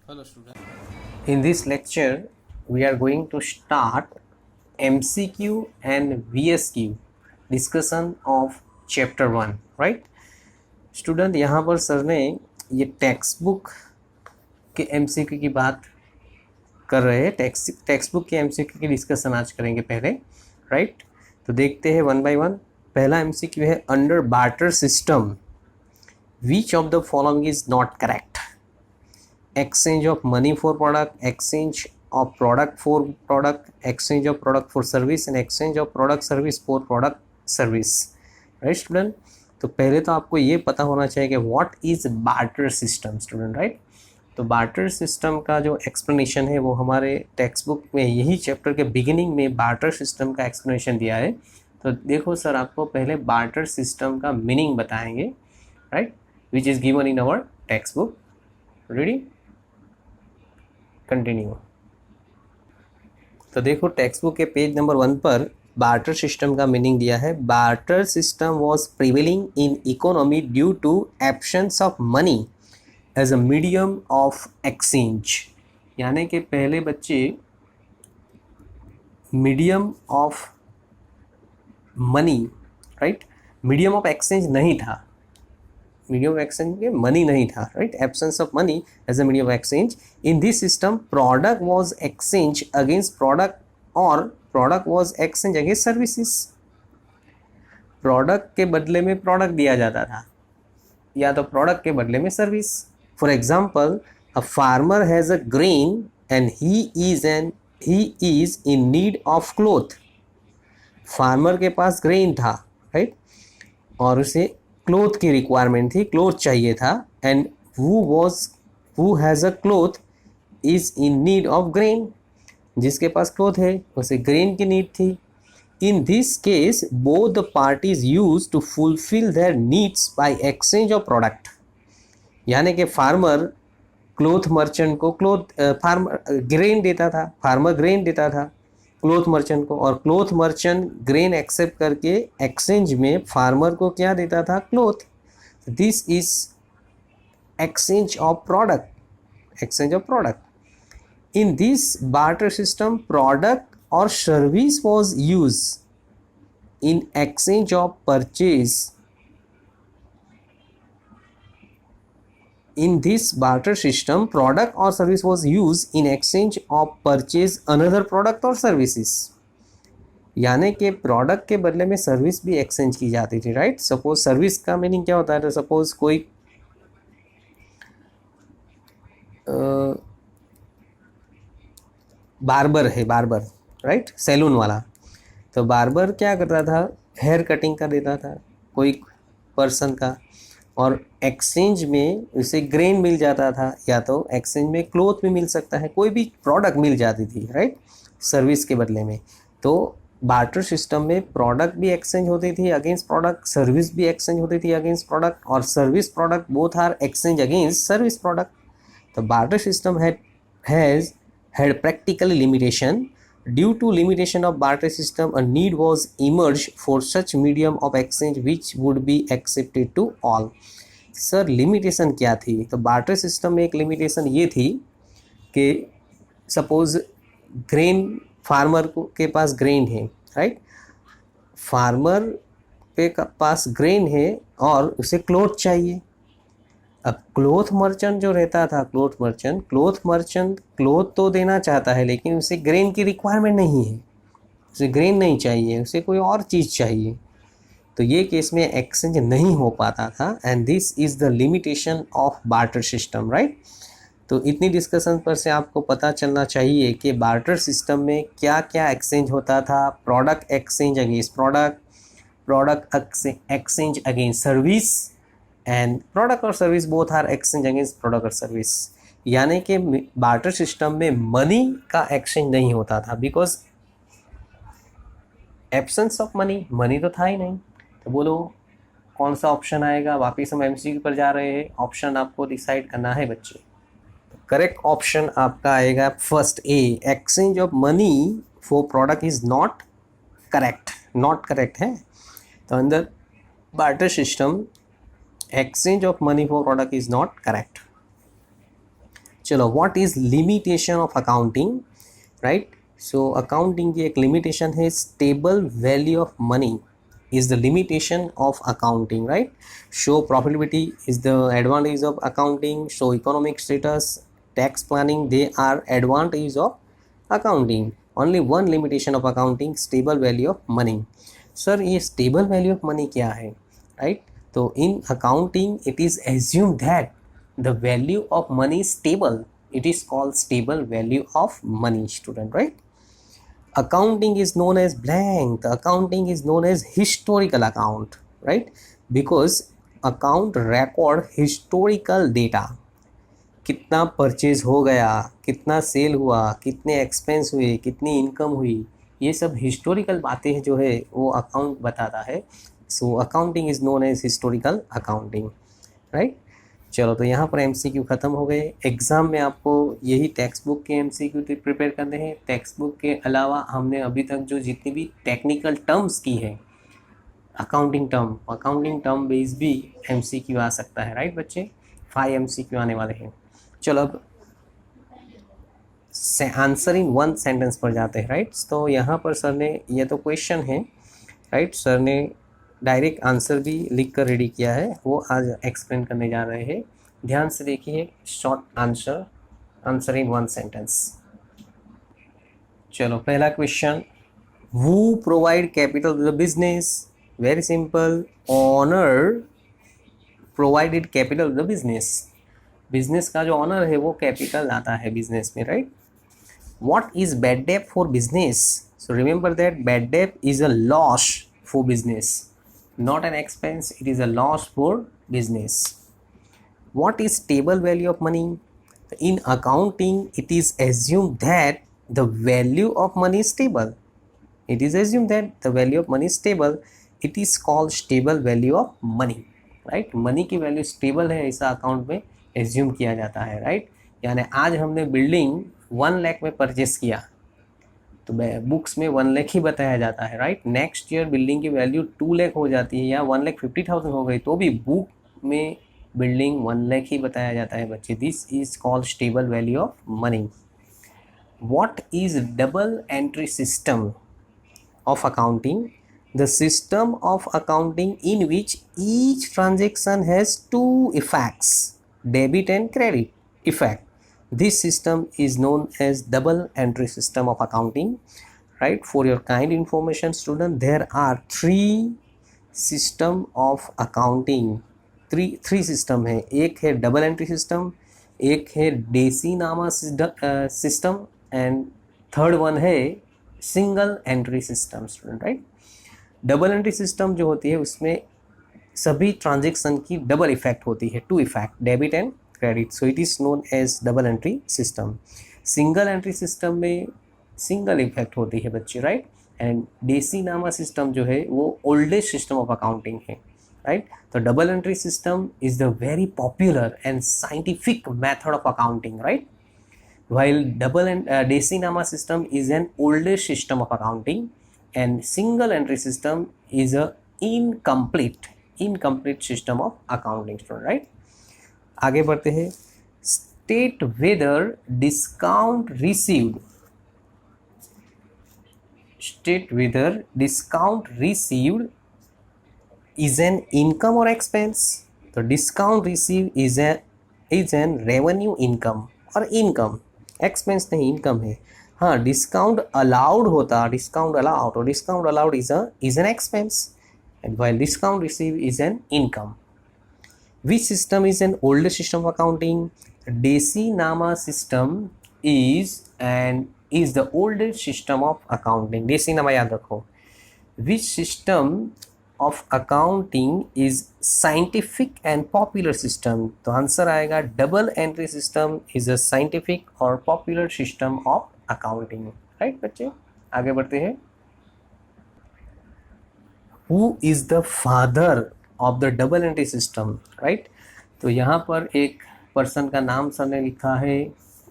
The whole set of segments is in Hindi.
Hello student. In this lecture, we are going to start MCQ and VSQ discussion of chapter 1, right? Student यहाँ पर सर ने ये टेक्स्ट बुक के MCQ की बात कर रहे हैं। टेक्स्ट बुक के MCQ की डिस्कशन आज करेंगे पहले, राइट? तो देखते हैं वन बाय वन। पहला MCQ है, under barter system which of the following is not correct? Exchange of money for product, exchange of product for product, exchange of product for service and exchange of product service for product service, right student? तो पहले तो आपको ये पता होना चाहिए कि what is barter system student, right? तो बार्टर सिस्टम का जो एक्सप्लेनेशन है वो हमारे टेक्स्ट बुक में यही चैप्टर के बिगिनिंग में बार्टर सिस्टम का एक्सप्लेनेशन दिया है। तो देखो सर, आपको पहले बार्टर सिस्टम का मीनिंग बताएंगे, right, which is given in our text book. Ready? Continue. तो देखो टेक्स्ट बुक के पेज नंबर 1 पर बार्टर सिस्टम का मीनिंग दिया है। Barter system was prevailing in economy due to absence of money as a medium of exchange. यानी कि पहले बच्चे medium of money, right, medium of exchange नहीं था, मीडियम ऑफ एक्सचेंज के मनी नहीं था, right? Absence of money as a medium of exchange. In this system product was exchange against product और product was exchange against services. Product के बदले में प्रोडक्ट दिया जाता था या तो प्रोडक्ट के बदले में service. For example, a farmer has a grain and he is in need of cloth. Farmer के पास ग्रेन था, राइट, और उसे क्लोथ की रिक्वायरमेंट थी, क्लोथ चाहिए था, and who has a cloth is in need of grain. जिसके पास क्लोथ है उसे ग्रेन की नीड थी। In this case both the parties use to fulfil their needs by exchange of product. यानी कि फार्मर क्लोथ मर्चेंट को ग्रेन देता था, फार्मर ग्रेन देता था क्लोथ मर्चेंट को, और क्लोथ मर्चेंट ग्रेन एक्सेप्ट करके एक्सचेंज में फार्मर को क्या देता था? Cloth. This is exchange of product, exchange of product. In this barter system product और service was use in exchange of purchase. In this barter system, product or service was used in exchange of purchase another product or services. यानी कि प्रोडक्ट के बदले में सर्विस भी एक्सचेंज की जाती थी, राइट? सपोज सर्विस का मीनिंग क्या होता है? तो सपोज कोई बार्बर है, बार्बर, राइट, सैलून वाला। तो बार्बर क्या करता था? हेयर कटिंग का देता था कोई पर्सन का, और एक्सचेंज में उसे ग्रेन मिल जाता था, या तो एक्सचेंज में क्लोथ भी मिल सकता है, कोई भी प्रोडक्ट मिल जाती थी, राइट, सर्विस के बदले में। तो बार्टर सिस्टम में प्रोडक्ट भी एक्सचेंज होती थी अगेंस्ट प्रोडक्ट, सर्विस भी एक्सचेंज होती थी अगेंस्ट प्रोडक्ट, और service product both are exchange against service product. तो barter system has had practical limitation. Due to limitation of barter system, a need was emerged for such medium of exchange which would be accepted to all. Sir limitation क्या थी? तो बार्टर सिस्टम में एक लिमिटेशन ये थी कि सपोज ग्रेन, फार्मर के पास ग्रेन है, राइट, फार्मर पे पास ग्रेन है और उसे क्लोथ चाहिए। अब क्लोथ मर्चेंट जो रहता था, क्लोथ मर्चेंट क्लोथ तो देना चाहता है, लेकिन उसे ग्रेन की रिक्वायरमेंट नहीं है, उसे ग्रेन नहीं चाहिए, उसे कोई और चीज़ चाहिए। तो ये केस में एक्सचेंज नहीं हो पाता था, and this is the limitation of barter system, right? तो इतनी डिस्कशन पर से आपको पता चलना चाहिए कि बार्टर सिस्टम में क्या क्या एक्सचेंज होता था। Product exchange against product, product exchange against service, and product और service both are exchange against product और सर्विस। यानी कि बार्टर सिस्टम में मनी का एक्सचेंज नहीं होता था, because absence of money, money तो था ही नहीं। तो बोलो कौन सा ऑप्शन आएगा? वापिस हम एमसीक्यू पर जा रहे हैं, ऑप्शन आपको डिसाइड करना है बच्चे। तो करेक्ट ऑप्शन आपका आएगा first A, exchange of money for product is not correct, not correct है। तो अंदर barter system exchange of money for product is not correct. चलो, what is limitation of accounting, right? So accounting की एक लिमिटेशन है, stable value of money is the limitation of accounting, right? Show profitability is the advantage of accounting, show economic status, tax planning, they are advantage of accounting. Only one limitation of accounting, stable value of money. Sir, ये stable value of money क्या है, right? तो in accounting it is assumed that the value of money is stable. It is called stable value of money, student, right? Accounting is known as blank. The accounting is known as historical account, right? Because account record historical data. कितना परचेज हो गया, कितना सेल हुआ, कितने एक्सपेंस हुए, कितनी इनकम हुई, ये सब हिस्टोरिकल बातें जो है वो अकाउंट बताता है. So accounting is known as historical accounting, right? चलो, तो यहाँ पर एमसीक्यू ख़त्म हो गए. एग्ज़ाम में आपको यही टेक्स्ट बुक के एमसीक्यू प्रिपेयर करने हैं. टेक्स्ट बुक के अलावा हमने अभी तक जो जितनी भी टेक्निकल टर्म्स की है, अकाउंटिंग टर्म बेस भी एमसीक्यू आ सकता है, राइट बच्चे? 5 एमसीक्यू आने वाले हैं. चलो, अब आंसर इन 1 सेंटेंस पर जाते हैं, राइट? तो यहाँ पर सर ने, ये तो क्वेश्चन है, राइट? सर ने डायरेक्ट आंसर भी लिख कर रेडी किया है, वो आज एक्सप्लेन करने जा रहे हैं. ध्यान से देखिए. Short answer in 1 sentence. चलो, पहला question, who provide capital to the business? Very simple, owner provided capital to the business. Business का जो ऑनर है वो कैपिटल लाता है बिजनेस में, right? What is bad debt for business? So remember that bad debt is a loss for business, not an expense, it is a loss for business. What is stable value of money? In accounting it is assumed that the value of money is stable. It is assumed that the value of money is stable. It is called stable value of money, right? Money की वैल्यू स्टेबल है ऐसा अकाउंट में एज्यूम किया जाता है, राइट? यानी आज हमने बिल्डिंग 1 लाख में परचेस किया तो बुक्स में 1 लाख ही बताया जाता है, राइट? नेक्स्ट ईयर बिल्डिंग की वैल्यू 2 लाख हो जाती है या 1,50,000 हो गई तो भी बुक में बिल्डिंग 1 लाख ही बताया जाता है बच्चे. This is called stable value of money. What is double entry system of accounting? The system of accounting in which each transaction has 2 effects, debit and credit effect. This system is known as double entry system of accounting, right? For your kind information, student, there are 3 system of accounting. three system है. एक है डबल एंट्री सिस्टम, एक है डेसी नामा सिस्टम एंड थर्ड वन है single entry system, student, right? Double entry system जो होती है उसमें सभी ट्रांजेक्शन की डबल इफेक्ट होती है, 2 effect, debit and credit. So it is known as double entry system. Single entry system में सिंगल इफेक्ट होती है बच्चे, राइट? एंड डेसी नामा सिस्टम जो है वो ओल्डेस्ट सिस्टम ऑफ अकाउंटिंग है, राइट? तो double entry system is the very popular and scientific method of accounting, right? while double and desi nama system is an oldest system of accounting and single entry system is a incomplete system of accounting, right? आगे बढ़ते हैं. state whether discount received is an income or expense. तो discount received is an revenue income और income. एक्सपेंस नहीं, इनकम है. हाँ, डिस्काउंट अलाउड होता, discount allowed is an expense and while discount receive is an income. Which system is an older system of accounting? डेसी नामा system is the older system of accounting. डेसी नामा याद रखो. Which system of accounting is scientific and popular system? तो आंसर आएगा double entry system is a scientific और popular system of accounting, right बच्चे? आगे बढ़ते हैं. Who is the father of the double entry system, right? तो यहाँ पर एक पर्सन का नाम सर ने लिखा है,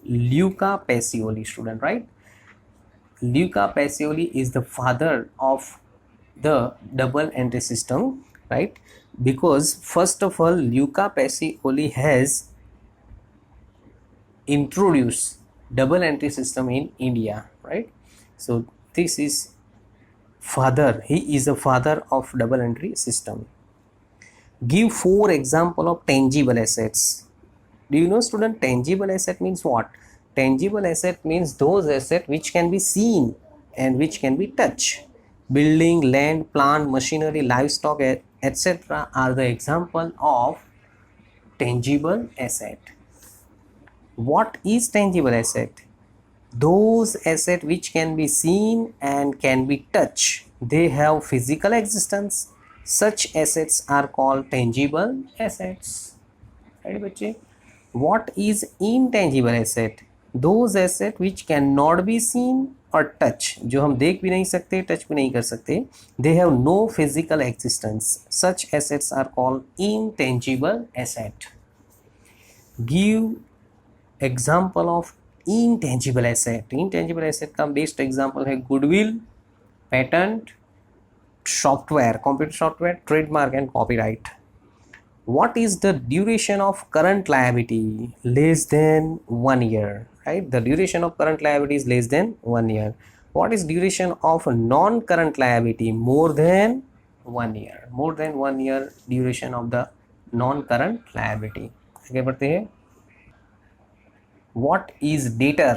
Luca Pacioli, student, right? Luca Pacioli is the father of the double entry system, right? Because first of all, Luca Pacioli has introduce double entry system in India, right? So this is father, he is the father of double entry system. Give 4 example of tangible assets. Do you know, student, tangible asset means what? Tangible asset means those assets which can be seen and which can be touched. Building, land, plant, machinery, livestock, etc. are the example of tangible asset. What is tangible asset? Those assets which can be seen and can be touched. They have physical existence. Such assets are called tangible assets. Right, बच्चे? What is intangible asset? Those asset which cannot be seen or touch, जो हम देख भी नहीं सकते, टच भी नहीं कर सकते. They have no physical existence. Such assets are called intangible asset. Give example of intangible asset. Intangible asset का बेस्ट एग्जाम्पल है goodwill, patent, software, computer software, trademark and copyright. What is the duration of current liability? Less than 1 year, right? The duration of current liability is less than 1 year. What is duration of non-current liability? More than 1 year. More than 1 year duration of the non-current liability. आगे बढ़ते हैं. What is debtor?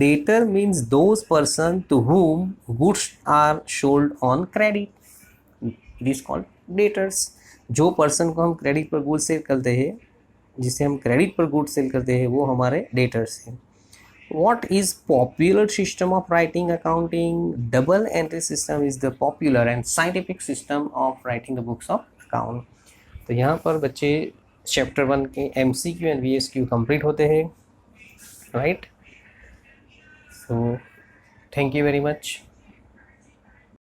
Debtor means those person to whom goods are sold on credit. It is called debtors. जो पर्सन को हम क्रेडिट पर गुड सेल करते हैं, जिसे हम क्रेडिट पर गुड सेल करते हैं, वो हमारे डेटर्स हैं. What is popular system of writing accounting? Double entry system is the popular and scientific system of writing the books of account. तो यहाँ पर बच्चे चैप्टर 1 के MCQ एंड VSQ कंप्लीट होते हैं, right? So thank you very much.